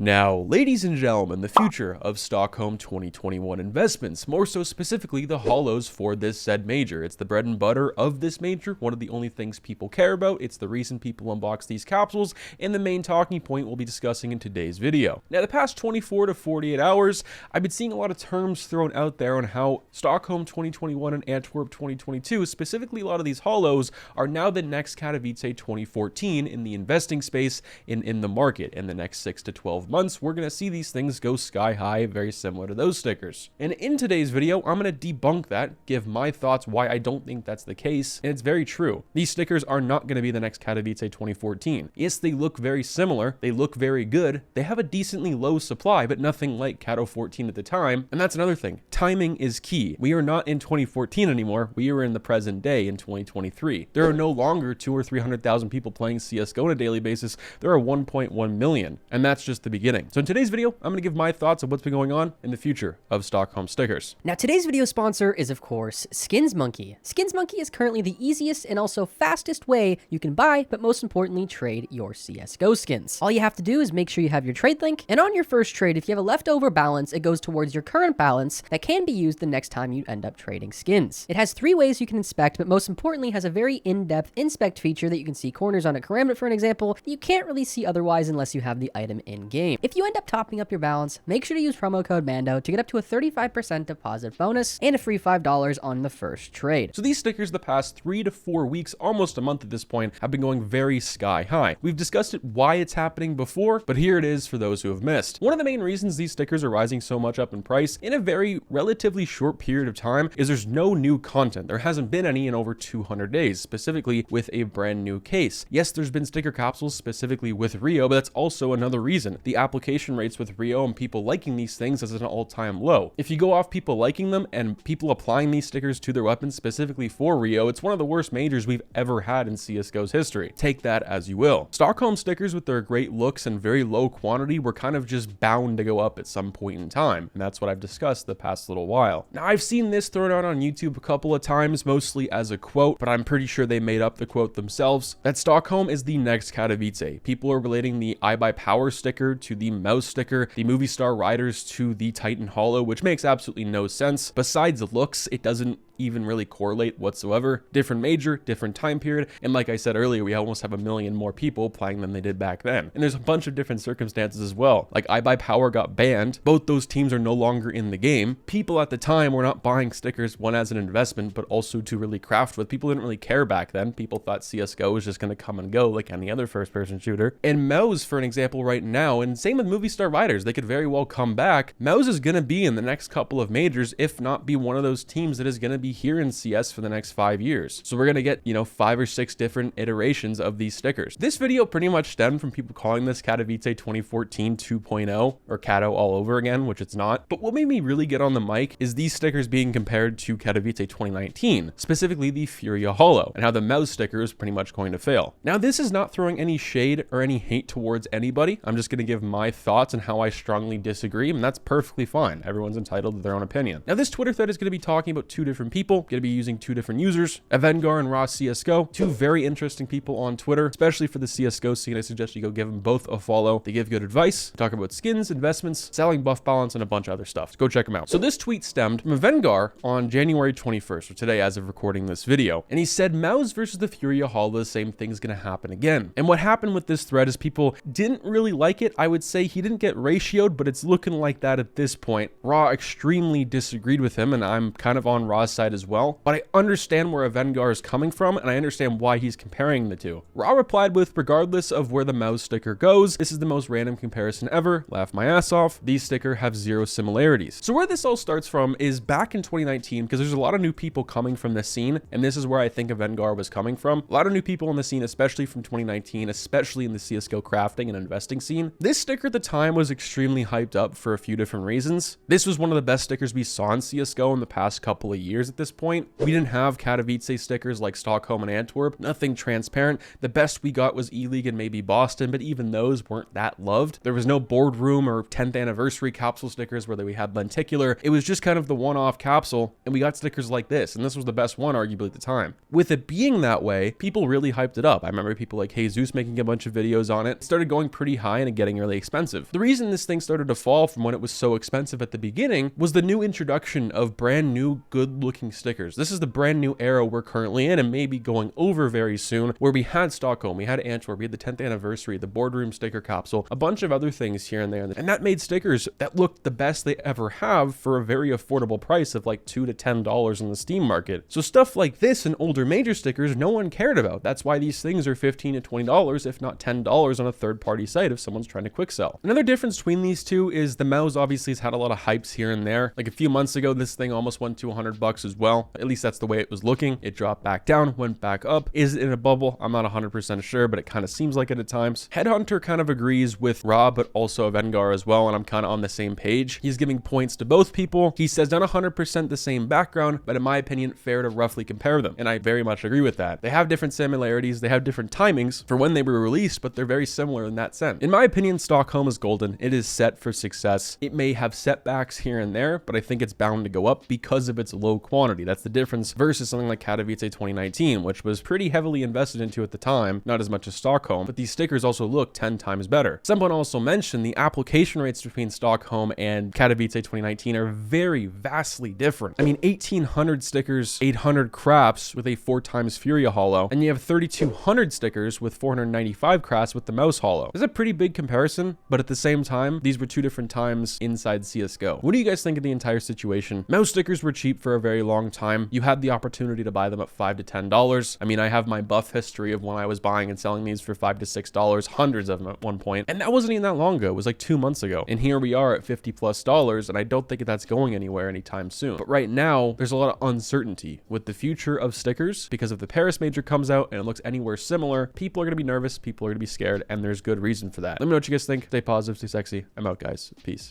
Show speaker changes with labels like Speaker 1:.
Speaker 1: Now, ladies and gentlemen, the future of Stockholm 2021 investments, more so specifically the HOLOS for this said major. It's the bread and butter of this major, one of the only things people care about. It's the reason people unbox these capsules, and the main talking point we'll be discussing in today's video. Now, the past 24 to 48 hours, I've been seeing a lot of terms thrown out there on how Stockholm 2021 and Antwerp 2022, specifically a lot of these HOLOS, are now the next Katowice 2014 in the investing space in the market. In the next 6 to 12 months, we're going to see these things go sky high, very similar to those stickers. And in today's video, I'm going to debunk that, give my thoughts why I don't think that's the case, and it's very true. These stickers are not going to be the next Katowice 2014. Yes, they look very similar, they look very good, they have a decently low supply, but nothing like Kato 14 at the time, and that's another thing. Timing is key. We are not in 2014 anymore, we are in the present day in 2023. There are no longer 200,000 or 300,000 people playing CSGO on a daily basis, there are 1.1 million, and that's just the beginning. So in today's video, I'm going to give my thoughts on what's been going on in the future of Stockholm stickers.
Speaker 2: Now today's video sponsor is of course SkinsMonkey. SkinsMonkey is currently the easiest and also fastest way you can buy, but most importantly trade your CSGO skins. All you have to do is make sure you have your trade link, and on your first trade, if you have a leftover balance, it goes towards your current balance that can be used the next time you end up trading skins. It has 3 ways you can inspect, but most importantly has a very in-depth inspect feature that you can see corners on a karambit, for an example, that you can't really see otherwise unless you have the item in game. If you end up topping up your balance, make sure to use promo code Mando to get up to a 35% deposit bonus and a free $5 on the first trade.
Speaker 1: So these stickers the past 3 to 4 weeks, almost a month at this point, have been going very sky high. We've discussed it why it's happening before, but here it is for those who have missed. One of the main reasons these stickers are rising so much up in price in a very relatively short period of time is there's no new content. There hasn't been any in over 200 days, specifically with a brand new case. Yes, there's been sticker capsules specifically with Rio, but that's also another reason. The application rates with Rio and people liking these things is at an all-time low. If you go off people liking them and people applying these stickers to their weapons specifically for Rio, it's one of the worst majors we've ever had in CSGO's history. Take that as you will. Stockholm stickers with their great looks and very low quantity were kind of just bound to go up at some point in time, and that's what I've discussed the past little while. Now, I've seen this thrown out on YouTube a couple of times, mostly as a quote, but I'm pretty sure they made up the quote themselves, that Stockholm is the next Katowice. People are relating the I Buy Power sticker to the mouse sticker, the Movie Star Riders to the Titan Holo, which makes absolutely no sense. Besides looks, it doesn't even really correlate whatsoever. Different major, different time period, and like I said earlier, we almost have 1 million more people playing than they did back then. And there's a bunch of different circumstances as well. Like I Buy Power got banned, both those teams are no longer in the game. People at the time were not buying stickers, one as an investment, but also to really craft with. People didn't really care back then. People thought CSGO was just going to come and go like any other first-person shooter. And Mouse, for an example, right now, and same with Movie Star Riders, they could very well come back. Mouse is going to be in the next couple of majors, if not be one of those teams that is going to be here in CS for the next 5 years. So we're going to get, 5 or 6 different iterations of these stickers. This video pretty much stemmed from people calling this Katowice 2014 2.0 or Kato all over again, which it's not. But what made me really get on the mic is these stickers being compared to Katowice 2019, specifically the Furia Holo, and how the mouse sticker is pretty much going to fail. Now, this is not throwing any shade or any hate towards anybody. I'm just going to give my thoughts and how I strongly disagree, and that's perfectly fine. Everyone's entitled to their own opinion. Now, this Twitter thread is going to be talking about 2 different people, going to be using 2 different users, Avengar and Raw CSGO, 2 very interesting people on Twitter, especially for the CSGO scene. I suggest you go give them both a follow. They give good advice, talk about skins, investments, selling buff balance, and a bunch of other stuff. So go check them out. So this tweet stemmed from Avengar on January 21st, or today as of recording this video, and he said, Mouse versus the Furia Holo, the same thing's going to happen again. And what happened with this thread is people didn't really like it. I would say he didn't get ratioed, but it's looking like that at this point. Raw extremely disagreed with him, and I'm kind of on Raw's side as well, but I understand where Avengar is coming from, and I understand why he's comparing the two. Raw replied with, regardless of where the mouse sticker goes, this is the most random comparison ever. Laugh my ass off. These stickers have 0 similarities. So where this all starts from is back in 2019, because there's a lot of new people coming from the scene, and this is where I think Avengar was coming from. A lot of new people in the scene, especially from 2019, especially in the CSGO crafting and investing scene. This sticker at the time was extremely hyped up for a few different reasons. This was one of the best stickers we saw in CSGO in the past couple of years at this point. We didn't have Katowice stickers like Stockholm and Antwerp, nothing transparent. The best we got was E-League and maybe Boston, but even those weren't that loved. There was no boardroom or 10th anniversary capsule stickers where we had lenticular. It was just kind of the one-off capsule, and we got stickers like this, and this was the best one arguably at the time. With it being that way, people really hyped it up. I remember people like Jesus making a bunch of videos on it. It started going pretty high and getting really expensive. The reason this thing started to fall from when it was so expensive at the beginning was the new introduction of brand new good-looking stickers. This is the brand new era we're currently in and maybe going over very soon, where we had Stockholm, we had Antwerp, we had the 10th anniversary, the boardroom sticker capsule, a bunch of other things here and there, and that made stickers that looked the best they ever have for a very affordable price of like $2 to $10 in the Steam market. So stuff like this and older major stickers no one cared about. That's why these things are $15 to $20, if not $10 on a third-party site if someone's trying to quick sell. Another difference between these two is the mouse obviously has had a lot of hypes here and there. Like a few months ago, this thing almost went to $100 as well. At least that's the way it was looking. It dropped back down, went back up. Is it in a bubble? I'm not 100% sure, but it kind of seems like it at times. Headhunter kind of agrees with Rob, but also Vengar as well, and I'm kind of on the same page. He's giving points to both people. He says not 100% the same background, but in my opinion, fair to roughly compare them, and I very much agree with that. They have different similarities, they have different timings for when they were released, but they're very similar in that sense. In my opinion, Stockholm is golden. It is set for success. It may have setbacks here and there, but I think it's bound to go up because of its low quantity. That's the difference versus something like Katowice 2019, which was pretty heavily invested into at the time, not as much as Stockholm, but these stickers also look 10 times better. Someone also mentioned the application rates between Stockholm and Katowice 2019 are very vastly different. I mean, 1800 stickers, 800 craps with a 4x Furia holo, and you have 3200 stickers with 495 craps with the mouse holo. There's a pretty big comparison, but at the same time, these were two different times inside CSGO. What do you guys think of the entire situation? Mouse stickers were cheap for a very long time. You had the opportunity to buy them at $5 to $10. I mean, I have my buff history of when I was buying and selling these for $5 to $6, hundreds of them at one point, and that wasn't even that long ago. It was like 2 months ago, and here we are at $50+, and I don't think that's going anywhere anytime soon. But right now, there's a lot of uncertainty with the future of stickers because if the Paris Major comes out and it looks anywhere similar, people are going to be nervous, people are going to be scared, and there's good reason for that. Let me know what you guys think. Stay positive, stay sexy. I'm out, guys. Peace.